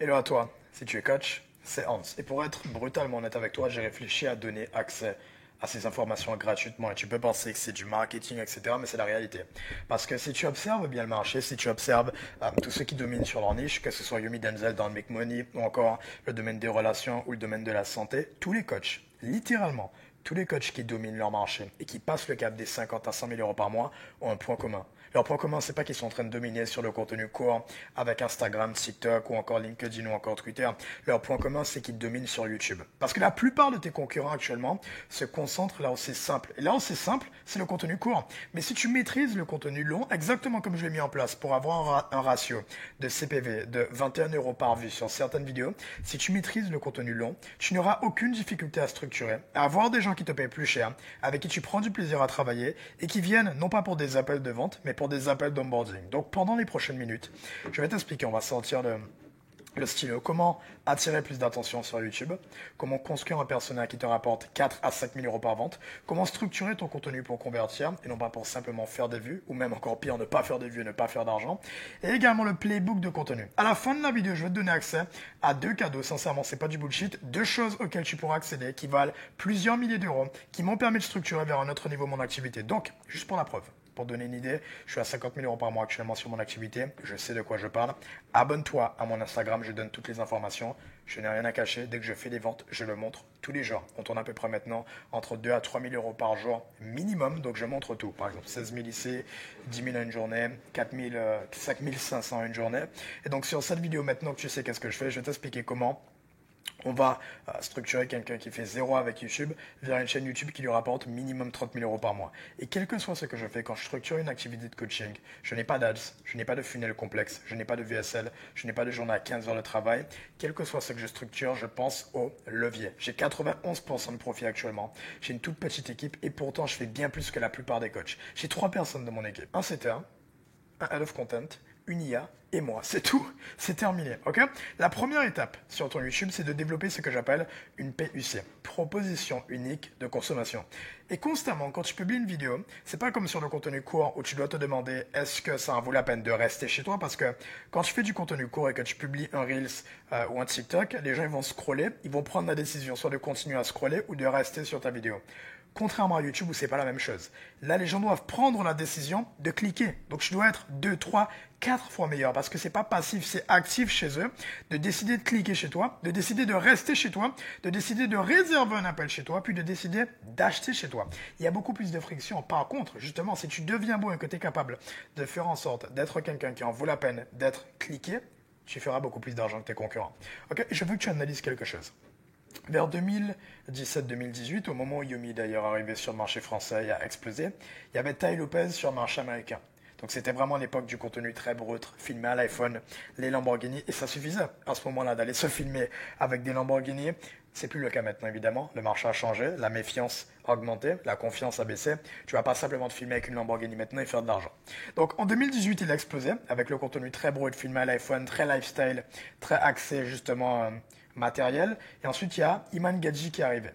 Hello à toi, si tu es coach, c'est Hans. Et pour être brutalement honnête avec toi, j'ai réfléchi à donner accès à ces informations gratuitement. Et tu peux penser que c'est du marketing, etc. Mais c'est la réalité. Parce que si tu observes bien le marché, si tu observes tous ceux qui dominent sur leur niche, que ce soit Yumi Denzel dans le Make Money ou encore le domaine des relations ou le domaine de la santé, tous les coachs, littéralement, tous les coachs qui dominent leur marché et qui passent le cap des 50 à 100 000 euros par mois ont un point commun. Leur point commun, c'est pas qu'ils sont en train de dominer sur le contenu court avec Instagram, TikTok ou encore LinkedIn ou encore Twitter. Leur point commun, c'est qu'ils dominent sur YouTube. Parce que la plupart de tes concurrents actuellement se concentrent là où c'est simple. Et là où c'est simple, c'est le contenu court. Mais si tu maîtrises le contenu long, exactement comme je l'ai mis en place pour avoir un ratio de CPV de 21 euros par vue sur certaines vidéos, si tu maîtrises le contenu long, tu n'auras aucune difficulté à structurer, à avoir des gens qui te payent plus cher, avec qui tu prends du plaisir à travailler et qui viennent non pas pour des appels de vente, mais pour des appels d'onboarding. Donc pendant les prochaines minutes, je vais t'expliquer, on va sortir le stylo, comment attirer plus d'attention sur YouTube, comment construire un personnel qui te rapporte 4 à 5 000 euros par vente, comment structurer ton contenu pour convertir et non pas pour simplement faire des vues ou même encore pire, ne pas faire des vues et ne pas faire d'argent, et également le playbook de contenu. À la fin de la vidéo, je vais te donner accès à deux cadeaux, sincèrement, c'est pas du bullshit, deux choses auxquelles tu pourras accéder qui valent plusieurs milliers d'euros, qui m'ont permis de structurer vers un autre niveau mon activité. Donc, juste pour la preuve. Pour donner une idée, je suis à 50 000 euros par mois actuellement sur mon activité. Je sais de quoi je parle. Abonne-toi à mon Instagram, je donne toutes les informations. Je n'ai rien à cacher. Dès que je fais des ventes, je le montre tous les jours. On tourne à peu près maintenant entre 2 à 3 000 euros par jour minimum. Donc je montre tout. Par exemple, 16 000 ici, 10 000 à une journée, 4 000, 5 500 à une journée. Et donc sur cette vidéo, maintenant que tu sais qu'est-ce que je fais, je vais t'expliquer comment on va structurer quelqu'un qui fait zéro avec YouTube vers une chaîne YouTube qui lui rapporte minimum 30 000 euros par mois. Et quel que soit ce que je fais, quand je structure une activité de coaching, je n'ai pas d'ads, je n'ai pas de funnel complexe, je n'ai pas de VSL, je n'ai pas de journée à 15 heures de travail. Quel que soit ce que je structure, je pense au levier. J'ai 91% de profit actuellement. J'ai une toute petite équipe et pourtant je fais bien plus que la plupart des coachs. J'ai 3 personnes dans mon équipe. Un setter, un head of content, une IA et moi. C'est tout. C'est terminé. Ok. La première étape sur ton YouTube, c'est de développer ce que j'appelle une PUC, proposition unique de consommation. Et constamment, quand tu publies une vidéo, c'est pas comme sur le contenu court où tu dois te demander est-ce que ça en vaut la peine de rester chez toi, parce que quand tu fais du contenu court et que tu publies un Reels ou un TikTok, les gens ils vont scroller, ils vont prendre la décision soit de continuer à scroller ou de rester sur ta vidéo. Contrairement à YouTube où c'est pas la même chose. Là, les gens doivent prendre la décision de cliquer. Donc, je dois être 2, 3, 4 fois meilleur parce que c'est pas passif, c'est actif chez eux de décider de cliquer chez toi, de décider de rester chez toi, de décider de réserver un appel chez toi, puis de décider d'acheter chez toi. Il y a beaucoup plus de friction. Par contre, justement, si tu deviens bon et que tu es capable de faire en sorte d'être quelqu'un qui en vaut la peine d'être cliqué, tu feras beaucoup plus d'argent que tes concurrents. Ok, je veux que tu analyses quelque chose. Vers 2017-2018, au moment où Yumi d'ailleurs arrivait sur le marché français et a explosé, il y avait Tai Lopez sur le marché américain. Donc c'était vraiment l'époque du contenu très brut, filmé à l'iPhone, les Lamborghini, et ça suffisait à ce moment-là d'aller se filmer avec des Lamborghini. C'est plus le cas maintenant évidemment, le marché a changé, la méfiance a augmenté, la confiance a baissé. Tu vas pas simplement te filmer avec une Lamborghini maintenant et faire de l'argent. Donc en 2018 il a explosé avec le contenu très brut, filmé à l'iPhone, très lifestyle, très axé justement matériel. Et ensuite il y a Iman Gadzhi qui est arrivé.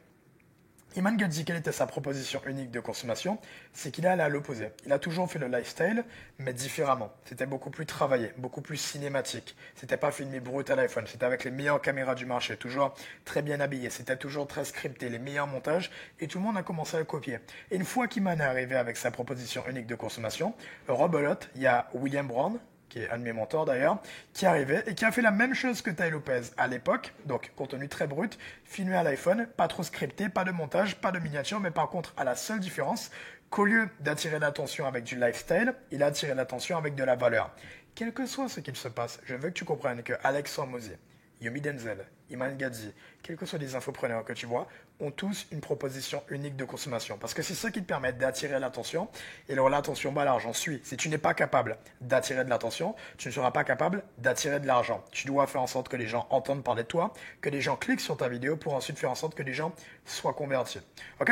Iman Gadzhi, quelle était sa proposition unique de consommation? C'est qu'il est allé à l'opposé. Il a toujours fait le lifestyle, mais différemment. C'était beaucoup plus travaillé, beaucoup plus cinématique. C'était pas filmé brut à l'iPhone, c'était avec les meilleures caméras du marché, toujours très bien habillé, c'était toujours très scripté, les meilleurs montages, et tout le monde a commencé à le copier. Et une fois qu'Iman est arrivé avec sa proposition unique de consommation, Robelot, il y a William Brown, qui est un de mes mentors d'ailleurs, qui est arrivé et qui a fait la même chose que Tai Lopez à l'époque, donc contenu très brut, filmé à l'iPhone, pas trop scripté, pas de montage, pas de miniature, mais par contre, à la seule différence qu'au lieu d'attirer l'attention avec du lifestyle, il a attiré l'attention avec de la valeur. Quel que soit ce qu'il se passe, je veux que tu comprennes que Alex Hormozy, Yumi Denzel, Iman Gadzhi, quels que soient les infopreneurs que tu vois, ont tous une proposition unique de consommation. Parce que c'est ça qui te permet d'attirer l'attention. Et alors l'attention, bah l'argent suit. Si tu n'es pas capable d'attirer de l'attention, tu ne seras pas capable d'attirer de l'argent. Tu dois faire en sorte que les gens entendent parler de toi, que les gens cliquent sur ta vidéo pour ensuite faire en sorte que les gens soient convertis. Ok?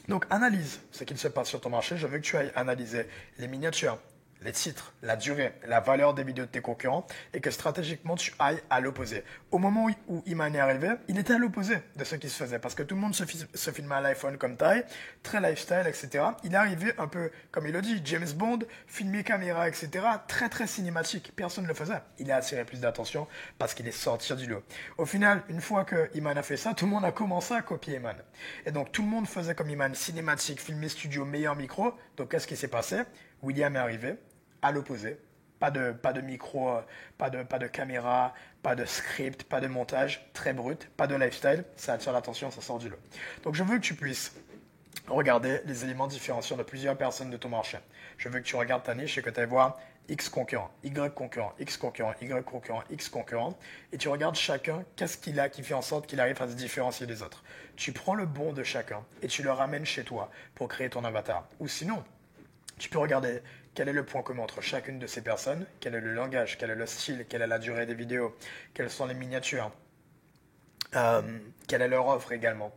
Donc analyse ce qu'il se passe sur ton marché. Je veux que tu ailles analyser les miniatures, les titres, la durée, la valeur des vidéos de tes concurrents et que stratégiquement tu ailles à l'opposé. Au moment où Iman est arrivé, il était à l'opposé de ce qui se faisait parce que tout le monde se filmait à l'iPhone comme taille, très lifestyle, etc. Il est arrivé un peu, comme il le dit, James Bond, filmé caméra, etc. Très très cinématique. Personne ne le faisait. Il a attiré plus d'attention parce qu'il est sorti du lot. Au final, une fois que Iman a fait ça, tout le monde a commencé à copier Iman. Et donc tout le monde faisait comme Iman, cinématique, filmé studio, meilleur micro. Donc qu'est-ce qui s'est passé? William est arrivé à l'opposé. Pas de micro, pas de caméra, pas de script, pas de montage, très brut, pas de lifestyle, ça attire l'attention, ça sort du lot. Donc je veux que tu puisses regarder les éléments différenciants de plusieurs personnes de ton marché. Je veux que tu regardes ta niche et que tu ailles voir X concurrents, Y concurrents, X concurrents, Y concurrents, X concurrents, et tu regardes chacun, qu'est-ce qu'il a qui fait en sorte qu'il arrive à se différencier des autres. Tu prends le bon de chacun et tu le ramènes chez toi pour créer ton avatar. Ou sinon, tu peux regarder quel est le point commun entre chacune de ces personnes, quel est le langage, quel est le style, quelle est la durée des vidéos, quelles sont les miniatures, quelle est leur offre également,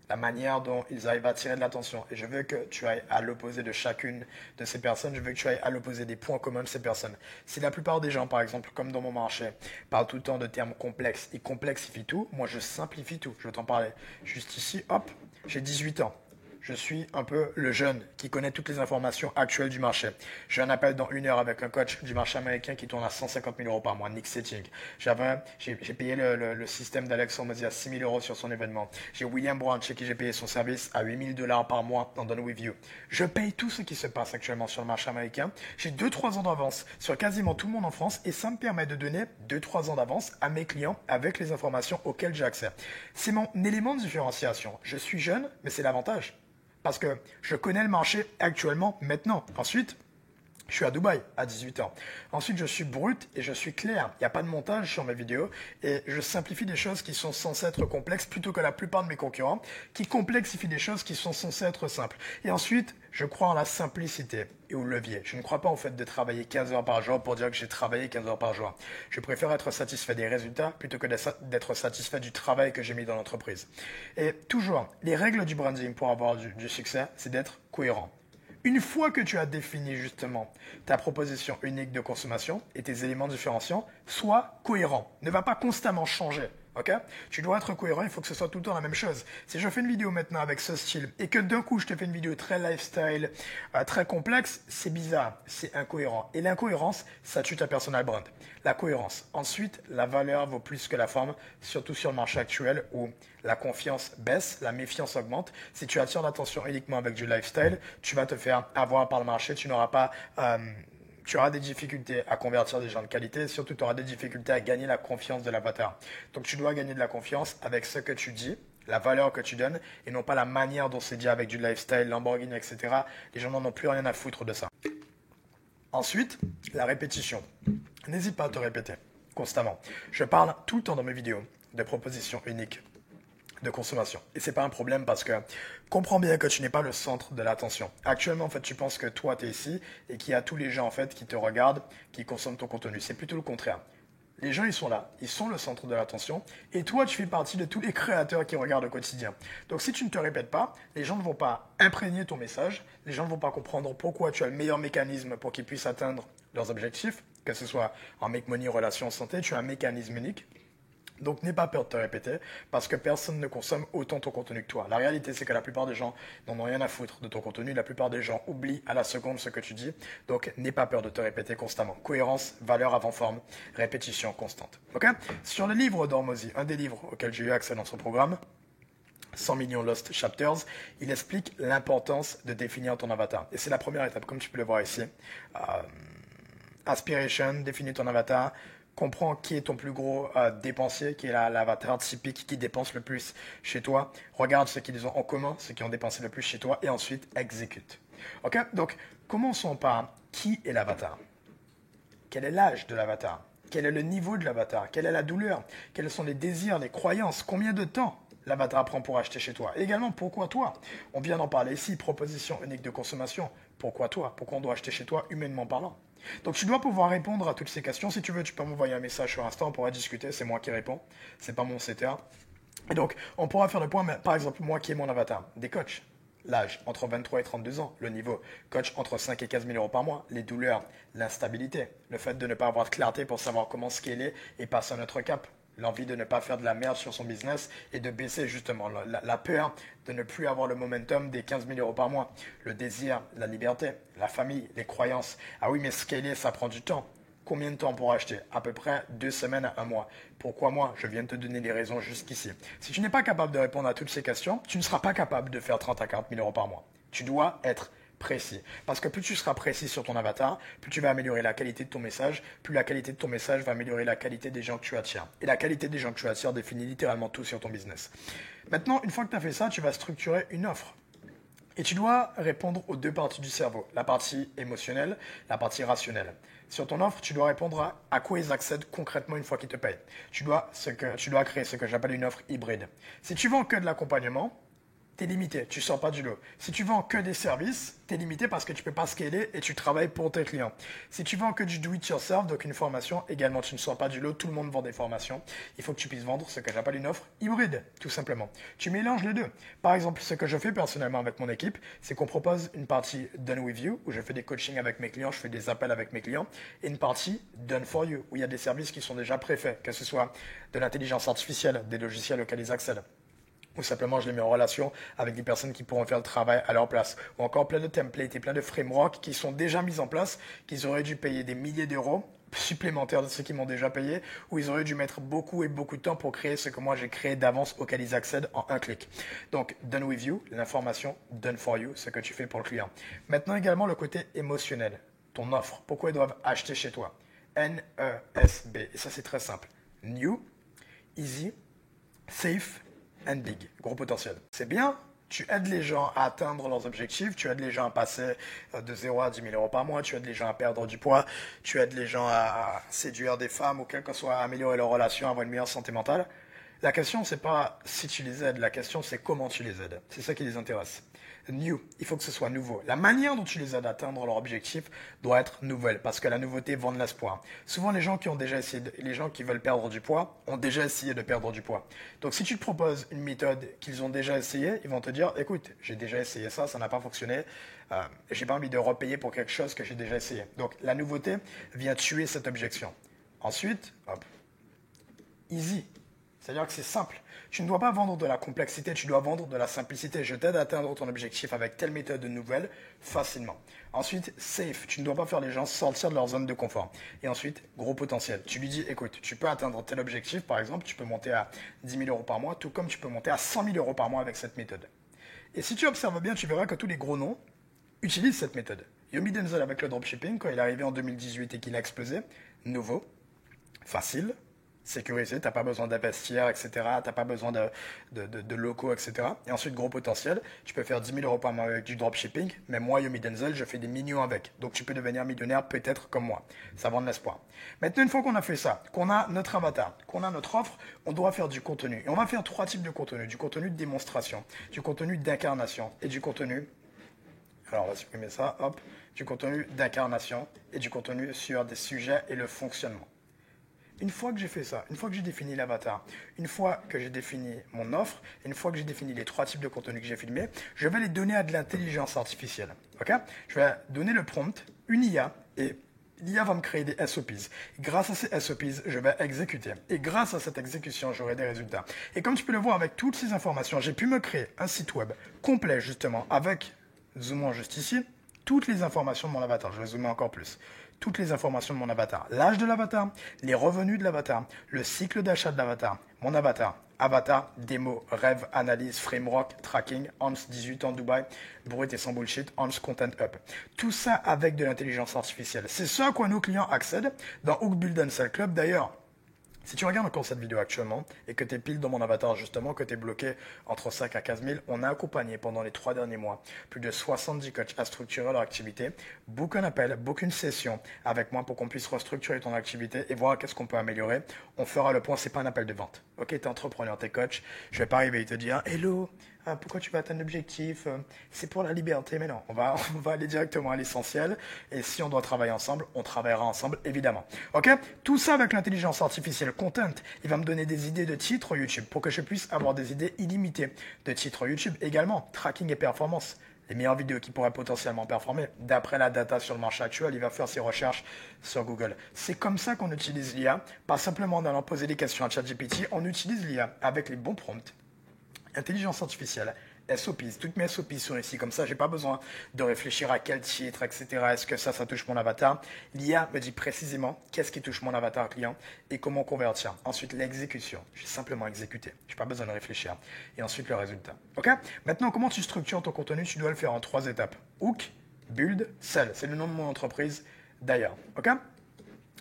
la manière dont ils arrivent à attirer de l'attention. Et je veux que tu ailles à l'opposé de chacune de ces personnes, je veux que tu ailles à l'opposé des points communs de ces personnes. Si la plupart des gens, par exemple, comme dans mon marché, parlent tout le temps de termes complexes, ils complexifient tout, moi je simplifie tout. Je vais t'en parler. Juste ici, hop, j'ai 18 ans. Je suis un peu le jeune qui connaît toutes les informations actuelles du marché. J'ai un appel dans 1 heure avec un coach du marché américain qui tourne à 150 000 euros par mois, Nick Setting. J'ai payé le système d'Alex Hormozy à 6 000 euros sur son événement. J'ai William Brown chez qui j'ai payé son service à 8 000 $ par mois dans Done With You. Je paye tout ce qui se passe actuellement sur le marché américain. J'ai 2-3 ans d'avance sur quasiment tout le monde en France et ça me permet de donner 2-3 ans d'avance à mes clients avec les informations auxquelles j'ai accès. C'est mon élément de différenciation. Je suis jeune, mais c'est l'avantage. Parce que je connais le marché actuellement, maintenant. Ensuite, je suis à Dubaï à 18 ans. Ensuite, je suis brut et je suis clair. Il n'y a pas de montage sur mes vidéos et je simplifie des choses qui sont censées être complexes plutôt que la plupart de mes concurrents qui complexifient des choses qui sont censées être simples. Et ensuite, je crois en la simplicité et au levier. Je ne crois pas au fait de travailler 15 heures par jour pour dire que j'ai travaillé 15 heures par jour. Je préfère être satisfait des résultats plutôt que d'être satisfait du travail que j'ai mis dans l'entreprise. Et toujours, les règles du branding pour avoir du succès, c'est d'être cohérent. Une fois que tu as défini justement ta proposition unique de consommation et tes éléments différenciants, sois cohérent. Ne va pas constamment changer. Okay? Tu dois être cohérent, il faut que ce soit tout le temps la même chose. Si je fais une vidéo maintenant avec ce style et que d'un coup je te fais une vidéo très lifestyle, très complexe, c'est bizarre, c'est incohérent. Et l'incohérence, ça tue ta personal brand. La cohérence. Ensuite, la valeur vaut plus que la forme, surtout sur le marché actuel où la confiance baisse, la méfiance augmente. Si tu attires l'attention uniquement avec du lifestyle, tu vas te faire avoir par le marché, tu n'auras pas... tu auras des difficultés à convertir des gens de qualité et surtout tu auras des difficultés à gagner la confiance de l'avatar. Donc tu dois gagner de la confiance avec ce que tu dis, la valeur que tu donnes et non pas la manière dont c'est dit avec du lifestyle, Lamborghini, etc. Les gens n'en ont plus rien à foutre de ça. Ensuite, la répétition. N'hésite pas à te répéter constamment. Je parle tout le temps dans mes vidéos de propositions uniques de consommation. Et c'est pas un problème parce que comprends bien que tu n'es pas le centre de l'attention. Actuellement, en fait, tu penses que toi, tu es ici et qu'il y a tous les gens, en fait, qui te regardent, qui consomment ton contenu. C'est plutôt le contraire. Les gens, ils sont là, ils sont le centre de l'attention et toi, tu fais partie de tous les créateurs qui regardent au quotidien. Donc, si tu ne te répètes pas, les gens ne vont pas imprégner ton message, les gens ne vont pas comprendre pourquoi tu as le meilleur mécanisme pour qu'ils puissent atteindre leurs objectifs, que ce soit en make money, relations, santé, tu as un mécanisme unique. Donc n'aie pas peur de te répéter parce que personne ne consomme autant ton contenu que toi. La réalité, c'est que la plupart des gens n'en ont rien à foutre de ton contenu. La plupart des gens oublient à la seconde ce que tu dis. Donc n'aie pas peur de te répéter constamment. Cohérence, valeur avant forme, répétition constante. Ok? Sur le livre d'Hormozy, un des livres auxquels j'ai eu accès dans son programme, 100 millions Lost Chapters, il explique l'importance de définir ton avatar. Et c'est la première étape, comme tu peux le voir ici. Aspiration, définis ton avatar. Comprends qui est ton plus gros dépensier, qui est l'avatar typique qui dépense le plus chez toi. Regarde ce qu'ils ont en commun, ceux qui ont dépensé le plus chez toi, et ensuite exécute. Ok? Donc, commençons par qui est l'avatar? Quel est l'âge de l'avatar? Quel est le niveau de l'avatar? Quelle est la douleur? Quels sont les désirs, les croyances? Combien de temps l'avatar prend pour acheter chez toi? Et également, pourquoi toi? On vient d'en parler ici, proposition unique de consommation. Pourquoi toi? Pourquoi on doit acheter chez toi, humainement parlant? Donc tu dois pouvoir répondre à toutes ces questions. Si tu veux, tu peux m'envoyer un message sur Insta, on pourra discuter, c'est moi qui réponds, c'est pas mon CTA. Et donc, on pourra faire le point, mais par exemple, moi qui est mon avatar, des coachs, L'âge, entre 23 et 32 ans. Le niveau, coach entre 5 et 15 000 euros par mois. Les douleurs, l'instabilité. Le fait de ne pas avoir de clarté pour savoir comment scaler et passer à notre cap. L'envie de ne pas faire de la merde sur son business et de baisser justement la peur de ne plus avoir le momentum des 15 000 euros par mois. Le désir, la liberté, la famille, les croyances. Ah oui, mais scaler, ça prend du temps. Combien de temps pour acheter? À peu près 2 semaines à 1 mois. Pourquoi moi? Je viens de te donner les raisons jusqu'ici. Si tu n'es pas capable de répondre à toutes ces questions, tu ne seras pas capable de faire 30 à 40 000 euros par mois. Tu dois être précis. Parce que plus tu seras précis sur ton avatar, plus tu vas améliorer la qualité de ton message, plus la qualité de ton message va améliorer la qualité des gens que tu attires. Et la qualité des gens que tu attires définit littéralement tout sur ton business. Maintenant, une fois que tu as fait ça, tu vas structurer une offre. Et tu dois répondre aux deux parties du cerveau, la partie émotionnelle, la partie rationnelle. Sur ton offre, tu dois répondre à quoi ils accèdent concrètement une fois qu'ils te payent. Tu dois créer ce que j'appelle une offre hybride. Si tu vends que de l'accompagnement, t'es limité, tu sors pas du lot. Si tu vends que des services, t'es limité parce que tu peux pas scaler et tu travailles pour tes clients. Si tu vends que du do it yourself, donc une formation, également tu ne sors pas du lot, tout le monde vend des formations. Il faut que tu puisses vendre ce que j'appelle une offre hybride, tout simplement. Tu mélanges les deux. Par exemple, ce que je fais personnellement avec mon équipe, c'est qu'on propose une partie done with you, où je fais des coachings avec mes clients, je fais des appels avec mes clients, et une partie done for you, où il y a des services qui sont déjà préfaits, que ce soit de l'intelligence artificielle, des logiciels auxquels ils accèdent. Ou simplement, je les mets en relation avec des personnes qui pourront faire le travail à leur place. Ou encore plein de templates et plein de frameworks qui sont déjà mis en place, qu'ils auraient dû payer des milliers d'euros supplémentaires de ceux qui m'ont déjà payé, ou ils auraient dû mettre beaucoup et beaucoup de temps pour créer ce que moi j'ai créé d'avance auquel ils accèdent en un clic. Donc, done with you, l'information, done for you, ce que tu fais pour le client. Maintenant également le côté émotionnel, ton offre, pourquoi ils doivent acheter chez toi. NESB, et ça c'est très simple. New, easy, safe, and big, gros potentiel. C'est bien, tu aides les gens à atteindre leurs objectifs, tu aides les gens à passer de 0 à 10 000 euros par mois, tu aides les gens à perdre du poids, tu aides les gens à séduire des femmes ou quel que soit, à améliorer leurs relations, à avoir une meilleure santé mentale. La question, c'est pas si tu les aides, la question, c'est comment tu les aides. C'est ça qui les intéresse. New, il faut que ce soit nouveau. La manière dont tu les aides à atteindre leur objectif doit être nouvelle, parce que la nouveauté vend de l'espoir. Souvent, les gens qui ont déjà essayé, les gens qui veulent perdre du poids, ont déjà essayé de perdre du poids. Donc, si tu te proposes une méthode qu'ils ont déjà essayé, ils vont te dire, écoute, j'ai déjà essayé ça, ça n'a pas fonctionné, j'ai pas envie de repayer pour quelque chose que j'ai déjà essayé. Donc, la nouveauté vient tuer cette objection. Ensuite, hop, easy. C'est-à-dire que c'est simple. Tu ne dois pas vendre de la complexité, tu dois vendre de la simplicité. Je t'aide à atteindre ton objectif avec telle méthode nouvelle facilement. Ensuite, safe. Tu ne dois pas faire les gens sortir de leur zone de confort. Et ensuite, gros potentiel. Tu lui dis, écoute, tu peux atteindre tel objectif, par exemple, tu peux monter à 10 000 euros par mois, tout comme tu peux monter à 100 000 euros par mois avec cette méthode. Et si tu observes bien, tu verras que tous les gros noms utilisent cette méthode. Yomi Denzel avec le dropshipping, quand il est arrivé en 2018 et qu'il a explosé, nouveau, facile, sécurisé, tu n'as pas besoin d'investir, etc. Tu n'as pas besoin de locaux, etc. Et ensuite, gros potentiel, tu peux faire 10 000 euros par mois avec du dropshipping, mais moi, Yomi Denzel, je fais des millions avec. Donc, tu peux devenir millionnaire peut-être comme moi. Ça vend de l'espoir. Maintenant, une fois qu'on a fait ça, qu'on a notre avatar, qu'on a notre offre, on doit faire du contenu. Et on va faire 3 types de contenu. Du contenu de démonstration, du contenu d'incarnation et du contenu... Alors, on va supprimer ça, hop. Du contenu d'incarnation et du contenu sur des sujets et le fonctionnement. Une fois que j'ai fait ça, une fois que j'ai défini l'avatar, une fois que j'ai défini mon offre, une fois que j'ai défini les 3 types de contenus que j'ai filmés, je vais les donner à de l'intelligence artificielle. Ok? Je vais donner le prompt, une IA, et l'IA va me créer des SOPs. Grâce à ces SOPs, je vais exécuter. Et grâce à cette exécution, j'aurai des résultats. Et comme tu peux le voir avec toutes ces informations, j'ai pu me créer un site web complet justement avec, zoomons juste ici, toutes les informations de mon avatar. Je vais zoomer encore plus. Toutes les informations de mon avatar. L'âge de l'avatar, les revenus de l'avatar, le cycle d'achat de l'avatar, mon avatar, démo, rêve, analyse, framework, tracking, Hans 18 ans Dubaï, brut et sans bullshit, Hans Content Up. Tout ça avec de l'intelligence artificielle. C'est ce à quoi nos clients accèdent dans Hook Build & Sell Club. D'ailleurs, si tu regardes encore cette vidéo actuellement et que tu es pile dans mon avatar justement, que tu es bloqué entre 5 à 15 000, on a accompagné pendant les 3 derniers mois plus de 70 coachs à structurer leur activité. Book un appel, book une session avec moi pour qu'on puisse restructurer ton activité et voir qu'est-ce qu'on peut améliorer. On fera le point, c'est pas un appel de vente. Ok, tu es entrepreneur, tu es coach, je vais pas arriver et te dire « Hello, pourquoi tu vas atteindre l'objectif, c'est pour la liberté, mais non, on va aller directement à l'essentiel, et si on doit travailler ensemble, on travaillera ensemble, évidemment. Ok? Tout ça avec l'intelligence artificielle Content, il va me donner des idées de titres YouTube, pour que je puisse avoir des idées illimitées de titres YouTube, également, tracking et performance. Les meilleures vidéos qui pourraient potentiellement performer, d'après la data sur le marché actuel, il va faire ses recherches sur Google. C'est comme ça qu'on utilise l'IA, pas simplement en allant poser des questions à ChatGPT, on utilise l'IA avec les bons prompts, intelligence artificielle, SOPs, toutes mes SOPs sont ici, comme ça j'ai pas besoin de réfléchir à quel titre, etc. Est-ce que ça touche mon avatar? L'IA me dit précisément qu'est-ce qui touche mon avatar client et comment convertir. Ensuite l'exécution, j'ai simplement exécuté, j'ai pas besoin de réfléchir. Et ensuite le résultat. Ok? Maintenant comment tu structures ton contenu? Tu dois le faire en 3 étapes. Hook, build, sell, c'est le nom de mon entreprise d'ailleurs. Ok?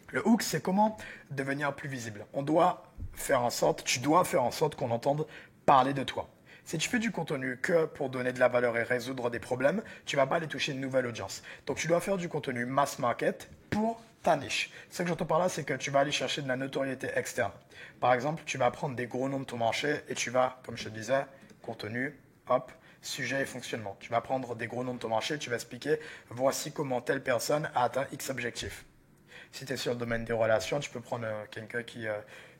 Le hook, c'est comment devenir plus visible. Tu dois faire en sorte qu'on entende parler de toi. Si tu fais du contenu que pour donner de la valeur et résoudre des problèmes, tu ne vas pas aller toucher une nouvelle audience. Donc, tu dois faire du contenu mass market pour ta niche. Ce que j'entends par là, c'est que tu vas aller chercher de la notoriété externe. Par exemple, tu vas prendre des gros noms de ton marché et tu vas, comme je te disais, contenu, hop, sujet et fonctionnement. Tu vas prendre des gros noms de ton marché et tu vas expliquer, voici comment telle personne a atteint X objectif. Si tu es sur le domaine des relations, tu peux prendre quelqu'un qui,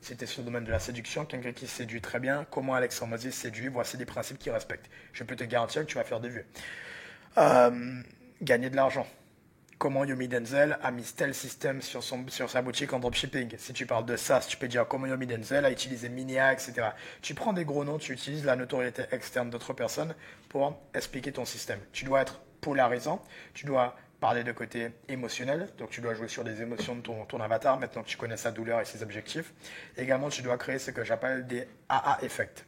si tu es sur le domaine de la séduction, quelqu'un qui séduit très bien, comment Alexandre Moses séduit, voici des principes qu'il respecte. Je peux te garantir que tu vas faire des vues. Gagner de l'argent. Comment Yomi Denzel a mis tel système sur sa boutique en dropshipping. Si tu parles de ça, tu peux dire comment Yomi Denzel a utilisé Minia, etc. Tu prends des gros noms, tu utilises la notoriété externe d'autres personnes pour expliquer ton système. Tu dois être polarisant, tu dois parler de côté émotionnel, donc tu dois jouer sur les émotions de ton avatar, maintenant que tu connais sa douleur et ses objectifs. Également, tu dois créer ce que j'appelle des AA effects.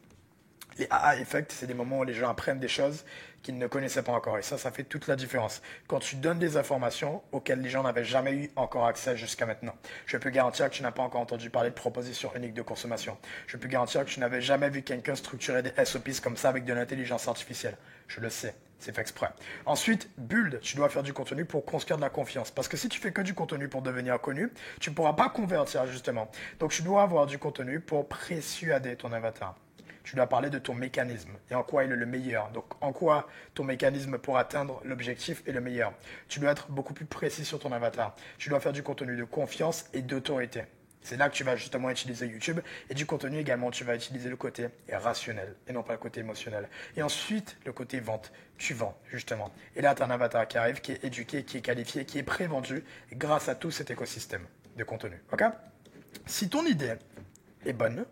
Les AA effects, c'est des moments où les gens apprennent des choses qu'ils ne connaissaient pas encore. Et ça fait toute la différence. Quand tu donnes des informations auxquelles les gens n'avaient jamais eu encore accès jusqu'à maintenant. Je peux garantir que tu n'as pas encore entendu parler de propositions uniques de consommation. Je peux garantir que tu n'avais jamais vu quelqu'un structurer des SOPs comme ça avec de l'intelligence artificielle. Je le sais. C'est fait exprès. Ensuite, build, tu dois faire du contenu pour construire de la confiance. Parce que si tu fais que du contenu pour devenir connu, tu ne pourras pas convertir justement. Donc tu dois avoir du contenu pour persuader ton avatar. Tu dois parler de ton mécanisme et en quoi il est le meilleur. Donc en quoi ton mécanisme pour atteindre l'objectif est le meilleur. Tu dois être beaucoup plus précis sur ton avatar. Tu dois faire du contenu de confiance et d'autorité. C'est là que tu vas justement utiliser YouTube. Et du contenu également, tu vas utiliser le côté rationnel et non pas le côté émotionnel. Et ensuite, le côté vente. Tu vends, justement. Et là, tu as un avatar qui arrive, qui est éduqué, qui est qualifié, qui est pré-vendu grâce à tout cet écosystème de contenu. Ok? Si ton idée est bonne,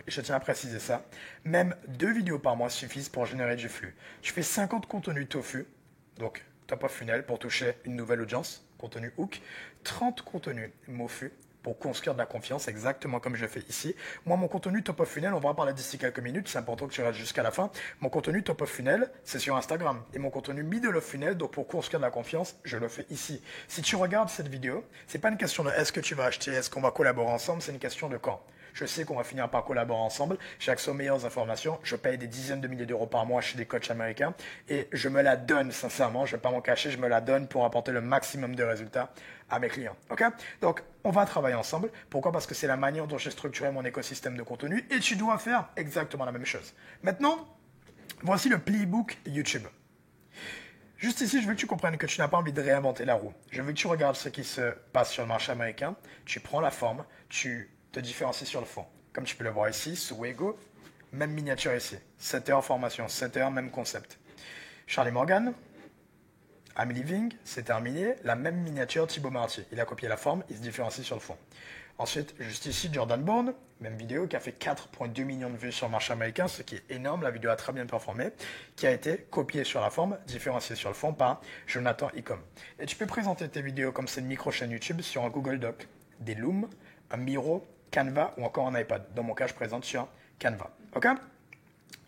je tiens à préciser ça, même 2 vidéos par mois suffisent pour générer du flux. Tu fais 50 contenus tofu, donc top of funnel pour toucher une nouvelle audience, contenu hook, 30 contenus mofu pour construire de la confiance, exactement comme je fais ici. Moi, mon contenu top of funnel, on va en parler d'ici quelques minutes, c'est important que tu restes jusqu'à la fin. Mon contenu top of funnel, c'est sur Instagram. Et mon contenu middle of funnel, donc pour construire de la confiance, je le fais ici. Si tu regardes cette vidéo, c'est pas une question de est-ce que tu vas acheter, est-ce qu'on va collaborer ensemble, c'est une question de quand. Je sais qu'on va finir par collaborer ensemble. J'ai accès aux meilleures informations. Je paye des dizaines de milliers d'euros par mois chez des coachs américains. Et je me la donne, sincèrement. Je ne vais pas m'en cacher. Je me la donne pour apporter le maximum de résultats à mes clients. Ok? Donc, on va travailler ensemble. Pourquoi? Parce que c'est la manière dont j'ai structuré mon écosystème de contenu. Et tu dois faire exactement la même chose. Maintenant, voici le playbook YouTube. Juste ici, je veux que tu comprennes que tu n'as pas envie de réinventer la roue. Je veux que tu regardes ce qui se passe sur le marché américain. Tu prends la forme, tu te différencies sur le fond. Comme tu peux le voir ici, sous Wego, même miniature ici. 7 heures formation, 7 heures, même concept. Charlie Morgan, I'm Living, c'est terminé. La même miniature, Thibaut Marty. Il a copié la forme, il se différencie sur le fond. Ensuite, juste ici, Jordan Bourne, même vidéo, qui a fait 4,2 millions de vues sur le marché américain, ce qui est énorme. La vidéo a très bien performé, qui a été copiée sur la forme, différenciée sur le fond par Jonathan Icom. Et tu peux présenter tes vidéos comme c'est une micro-chaîne YouTube sur un Google Doc, des Loom, un Miro, Canva ou encore un iPad. Dans mon cas, je présente sur Canva. Ok?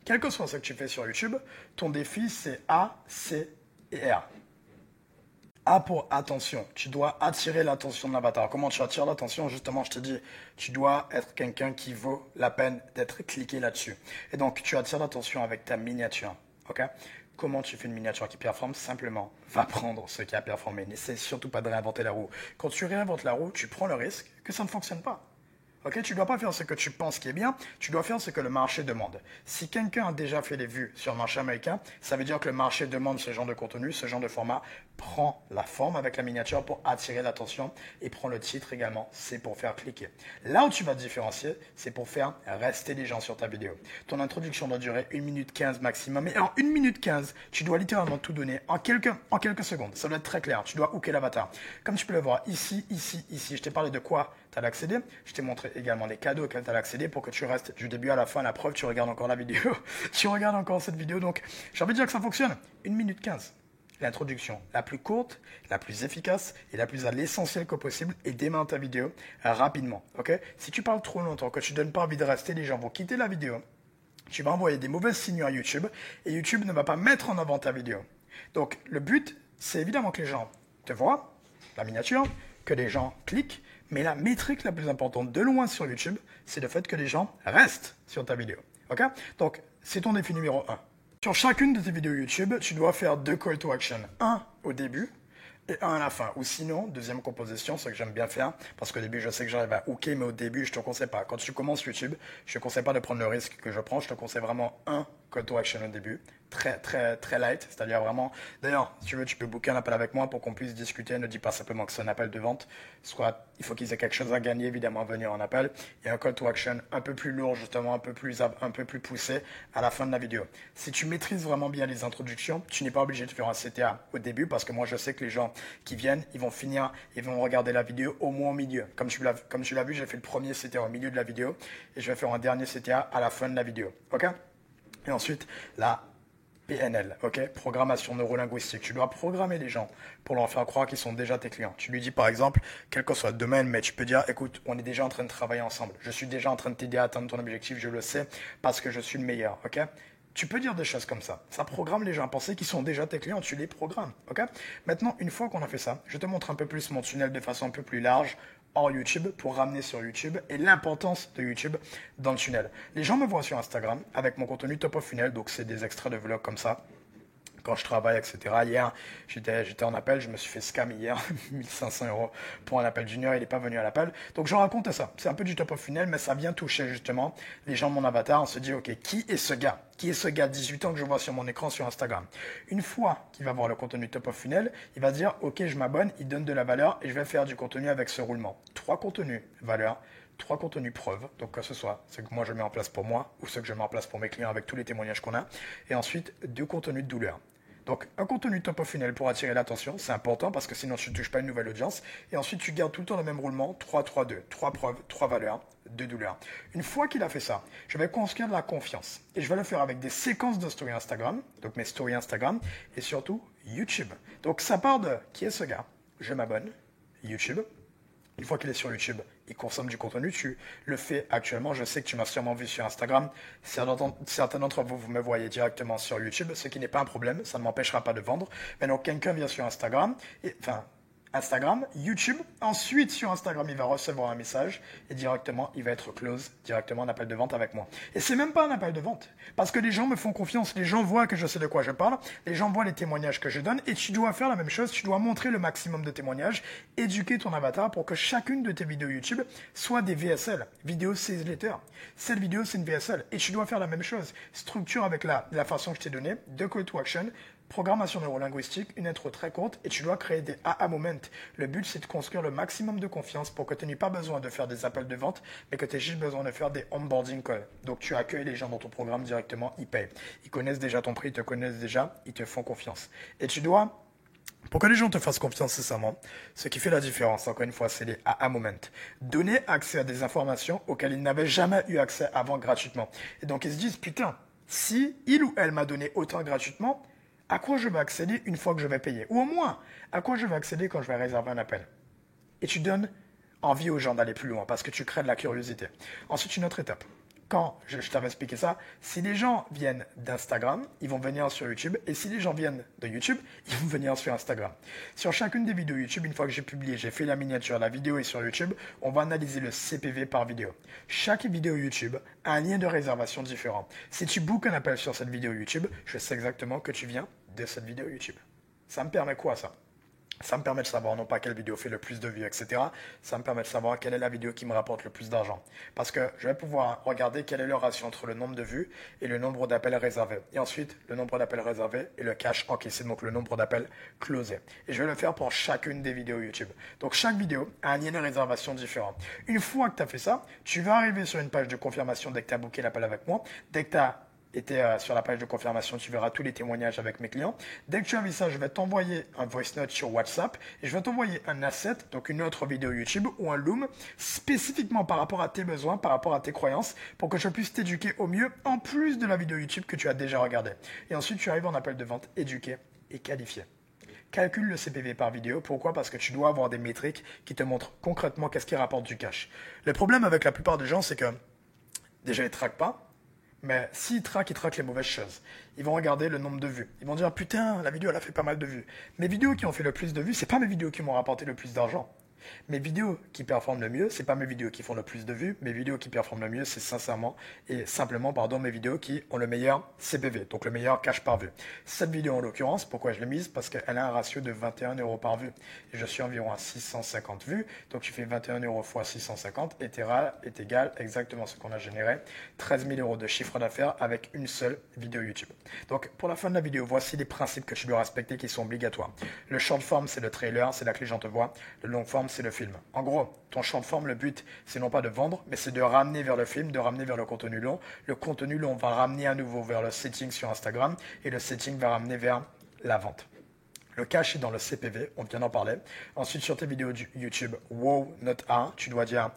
Quel que soit ce que tu fais sur YouTube, ton défi, c'est A, C et R. A pour attention. Tu dois attirer l'attention de l'avatar. Comment tu attires l'attention? Justement, je te dis, tu dois être quelqu'un qui vaut la peine d'être cliqué là-dessus. Et donc, tu attires l'attention avec ta miniature. Ok? Comment tu fais une miniature qui performe? Simplement, va prendre ce qui a performé. N'essaie surtout pas de réinventer la roue. Quand tu réinventes la roue, tu prends le risque que ça ne fonctionne pas. Ok, tu ne dois pas faire ce que tu penses qui est bien, tu dois faire ce que le marché demande. Si quelqu'un a déjà fait des vues sur le marché américain, ça veut dire que le marché demande ce genre de contenu, ce genre de format, prend la forme avec la miniature pour attirer l'attention et prend le titre également, c'est pour faire cliquer. Là où tu vas te différencier, c'est pour faire rester les gens sur ta vidéo. Ton introduction doit durer 1 minute 15 maximum, et en 1 minute 15, tu dois littéralement tout donner en quelques secondes. Ça doit être très clair, tu dois hooker l'avatar. Comme tu peux le voir ici, je t'ai parlé de quoi tu allais accéder. Je t'ai montré également les cadeaux auxquels tu allais accéder pour que tu restes du début à la fin. La preuve, tu regardes encore la vidéo. Tu regardes encore cette vidéo. Donc, j'ai envie de dire que ça fonctionne. 1 minute 15. L'introduction la plus courte, la plus efficace et la plus à l'essentiel que possible et démarre ta vidéo rapidement. Ok? Si tu parles trop longtemps, que tu ne donnes pas envie de rester, les gens vont quitter la vidéo. Tu vas envoyer des mauvais signaux à YouTube et YouTube ne va pas mettre en avant ta vidéo. Donc, le but, c'est évidemment que les gens te voient, la miniature, que les gens cliquent, mais la métrique la plus importante de loin sur YouTube, c'est le fait que les gens restent sur ta vidéo. Ok? Donc, c'est ton défi numéro 1. Sur chacune de tes vidéos YouTube, tu dois faire 2 call to action. Un au début et un à la fin. Ou sinon, deuxième composition, ce que j'aime bien faire, parce qu'au début, je sais que j'arrive à hooker, mais au début, je te conseille pas. Quand tu commences YouTube, je te conseille pas de prendre le risque que je prends. Je te conseille vraiment un call to action au début. Très, très, très light. C'est-à-dire vraiment. D'ailleurs, si tu veux, tu peux booker un appel avec moi pour qu'on puisse discuter. Ne dis pas simplement que c'est un appel de vente. Soit, il faut qu'ils aient quelque chose à gagner, évidemment, à venir en appel. Et un call to action un peu plus lourd, justement, un peu plus poussé à la fin de la vidéo. Si tu maîtrises vraiment bien les introductions, tu n'es pas obligé de faire un CTA au début, parce que moi, je sais que les gens qui viennent, ils vont finir, ils vont regarder la vidéo au moins au milieu. Comme tu l'as vu, j'ai fait le premier CTA au milieu de la vidéo et je vais faire un dernier CTA à la fin de la vidéo. Ok? Et ensuite, la PNL, ok? Programmation neurolinguistique. Tu dois programmer les gens pour leur faire croire qu'ils sont déjà tes clients. Tu lui dis par exemple, quel que soit le domaine, mais tu peux dire, écoute, on est déjà en train de travailler ensemble. Je suis déjà en train de t'aider à atteindre ton objectif, je le sais, parce que je suis le meilleur, ok? Tu peux dire des choses comme ça. Ça programme les gens à penser qu'ils sont déjà tes clients, tu les programmes, ok? Maintenant, une fois qu'on a fait ça, je te montre un peu plus mon tunnel de façon un peu plus large hors YouTube pour ramener sur YouTube et l'importance de YouTube dans le tunnel. Les gens me voient sur Instagram avec mon contenu top of funnel, donc c'est des extraits de vlogs comme ça. Quand je travaille, etc. Hier, j'étais en appel, je me suis fait scam hier, 1500 € pour un appel junior, il n'est pas venu à l'appel. Donc je raconte ça. C'est un peu du top of funnel, mais ça vient toucher justement les gens de mon avatar. On se dit, ok, qui est ce gars? Qui est ce gars de 18 ans que je vois sur mon écran sur Instagram? Une fois qu'il va voir le contenu top of funnel, il va se dire, ok, je m'abonne, il donne de la valeur et je vais faire du contenu avec ce roulement. 3 contenus valeur, 3 contenus preuves, donc que ce soit ce que moi je mets en place pour moi ou ce que je mets en place pour mes clients avec tous les témoignages qu'on a, et ensuite 2 contenus de douleur. Donc, un contenu top of funnel pour attirer l'attention, c'est important parce que sinon tu ne touches pas une nouvelle audience. Et ensuite, tu gardes tout le temps le même roulement, 3, 3, 2, 3 preuves, 3 valeurs, 2 douleurs. Une fois qu'il a fait ça, je vais construire de la confiance. Et je vais le faire avec des séquences de stories Instagram, donc mes stories Instagram, et surtout YouTube. Donc, ça part de qui est ce gars? Je m'abonne, YouTube. Une fois qu'il est sur YouTube, il consomme du contenu. Tu le fais actuellement. Je sais que tu m'as sûrement vu sur Instagram. Certains d'entre vous, vous me voyez directement sur YouTube, ce qui n'est pas un problème. Ça ne m'empêchera pas de vendre. Mais donc, quelqu'un vient sur Instagram, Instagram, YouTube. Ensuite, sur Instagram, il va recevoir un message et directement, il va être close, directement un appel de vente avec moi. Et c'est même pas un appel de vente parce que les gens me font confiance. Les gens voient que je sais de quoi je parle. Les gens voient les témoignages que je donne et tu dois faire la même chose. Tu dois montrer le maximum de témoignages, éduquer ton avatar pour que chacune de tes vidéos YouTube soit des VSL, vidéo sales letter. Cette vidéo, c'est une VSL et tu dois faire la même chose. Structure avec la façon que je t'ai donnée, de call to action. Programmation neurolinguistique, une intro très courte et tu dois créer des aha moments. Le but, c'est de construire le maximum de confiance pour que tu n'aies pas besoin de faire des appels de vente, mais que tu aies juste besoin de faire des onboarding calls. Donc, tu accueilles les gens dans ton programme directement, ils payent. Ils connaissent déjà ton prix, ils te connaissent déjà, ils te font confiance. Et tu dois, pour que les gens te fassent confiance nécessairement, ce qui fait la différence, encore une fois, c'est les aha moments. Donner accès à des informations auxquelles ils n'avaient jamais eu accès avant gratuitement. Et donc, ils se disent, putain, si il ou elle m'a donné autant gratuitement, à quoi je vais accéder une fois que je vais payer? Ou au moins, à quoi je vais accéder quand je vais réserver un appel? Et tu donnes envie aux gens d'aller plus loin parce que tu crées de la curiosité. Ensuite, une autre étape. Quand je t'avais expliqué ça, si les gens viennent d'Instagram, ils vont venir sur YouTube. Et si les gens viennent de YouTube, ils vont venir sur Instagram. Sur chacune des vidéos YouTube, une fois que j'ai publié, j'ai fait la miniature, la vidéo est sur YouTube, on va analyser le CPV par vidéo. Chaque vidéo YouTube a un lien de réservation différent. Si tu bookes un appel sur cette vidéo YouTube, je sais exactement que tu viens de cette vidéo YouTube. Ça me permet quoi ça? Ça me permet de savoir non pas quelle vidéo fait le plus de vues, etc. Ça me permet de savoir quelle est la vidéo qui me rapporte le plus d'argent. Parce que je vais pouvoir regarder quel est le ratio entre le nombre de vues et le nombre d'appels réservés. Et ensuite, le nombre d'appels réservés et le cash encaissé, donc le nombre d'appels closés. Et je vais le faire pour chacune des vidéos YouTube. Donc chaque vidéo a un lien de réservation différent. Une fois que tu as fait ça, tu vas arriver sur une page de confirmation dès que tu as booké l'appel avec moi. Dès que tu as sur la page de confirmation, tu verras tous les témoignages avec mes clients. Dès que tu as vu ça, je vais t'envoyer un voice note sur WhatsApp et je vais t'envoyer un asset, donc une autre vidéo YouTube ou un Loom, spécifiquement par rapport à tes besoins, par rapport à tes croyances, pour que je puisse t'éduquer au mieux, en plus de la vidéo YouTube que tu as déjà regardée. Et ensuite, tu arrives en appel de vente éduqué et qualifié. Calcule le CPV par vidéo. Pourquoi? Parce que tu dois avoir des métriques qui te montrent concrètement qu'est-ce qui rapporte du cash. Le problème avec la plupart des gens, c'est que déjà, ils ne traquent pas. Mais s'ils traquent, ils traquent les mauvaises choses. Ils vont regarder le nombre de vues. Ils vont dire, putain, la vidéo, elle a fait pas mal de vues. Mes vidéos qui ont fait le plus de vues, c'est pas mes vidéos qui m'ont rapporté le plus d'argent. Mes vidéos qui performent le mieux, c'est pas mes vidéos qui font le plus de vues. Mes vidéos qui performent le mieux, c'est sincèrement et simplement, mes vidéos qui ont le meilleur CPV, donc le meilleur cash par vue. Cette vidéo, en l'occurrence, pourquoi je l'ai mise? Parce qu'elle a un ratio de 21 euros par vue. Et je suis environ à 650 vues. Donc, tu fais 21 euros fois 650 est égal exactement ce qu'on a généré. 13 000 euros de chiffre d'affaires avec une seule vidéo YouTube. Donc, pour la fin de la vidéo, voici les principes que tu dois respecter qui sont obligatoires. Le short form, c'est le trailer, c'est là que les gens te voient. Le long form, c'est le film. En gros, ton short form, le but, c'est non pas de vendre, mais c'est de ramener vers le film, de ramener vers le contenu long. Le contenu long va ramener à nouveau vers le setting sur Instagram et le setting va ramener vers la vente. Le cash est dans le CPV, on vient d'en parler. Ensuite, sur tes vidéos YouTube, wow, note 1, tu dois dire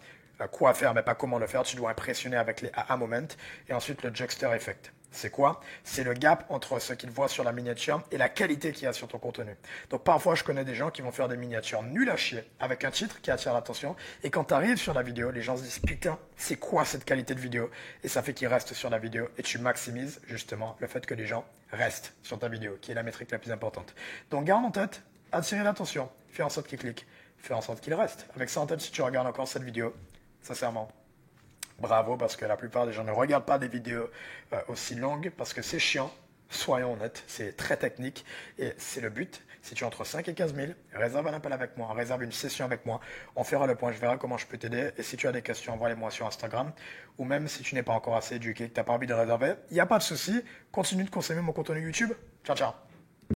quoi faire, mais pas comment le faire. Tu dois impressionner avec les aha moments. Et ensuite, le Jugster Effect. C'est quoi? C'est le gap entre ce qu'ils voient sur la miniature et la qualité qu'il y a sur ton contenu. Donc parfois, je connais des gens qui vont faire des miniatures nulles à chier avec un titre qui attire l'attention. Et quand tu arrives sur la vidéo, les gens se disent putain, c'est quoi cette qualité de vidéo? Et ça fait qu'ils restent sur la vidéo et tu maximises justement le fait que les gens restent sur ta vidéo, qui est la métrique la plus importante. Donc garde en tête, attirer l'attention, fais en sorte qu'ils cliquent, fais en sorte qu'ils restent. Avec ça en tête, si tu regardes encore cette vidéo, sincèrement, bravo, parce que la plupart des gens ne regardent pas des vidéos aussi longues parce que c'est chiant. Soyons honnêtes, c'est très technique et c'est le but. Si tu es entre 5 et 15 000, réserve un appel avec moi, réserve une session avec moi. On fera le point, je verrai comment je peux t'aider. Et si tu as des questions, envoie-les-moi sur Instagram. Ou même si tu n'es pas encore assez éduqué, que tu n'as pas envie de réserver, il n'y a pas de souci. Continue de consommer mon contenu YouTube. Ciao, ciao.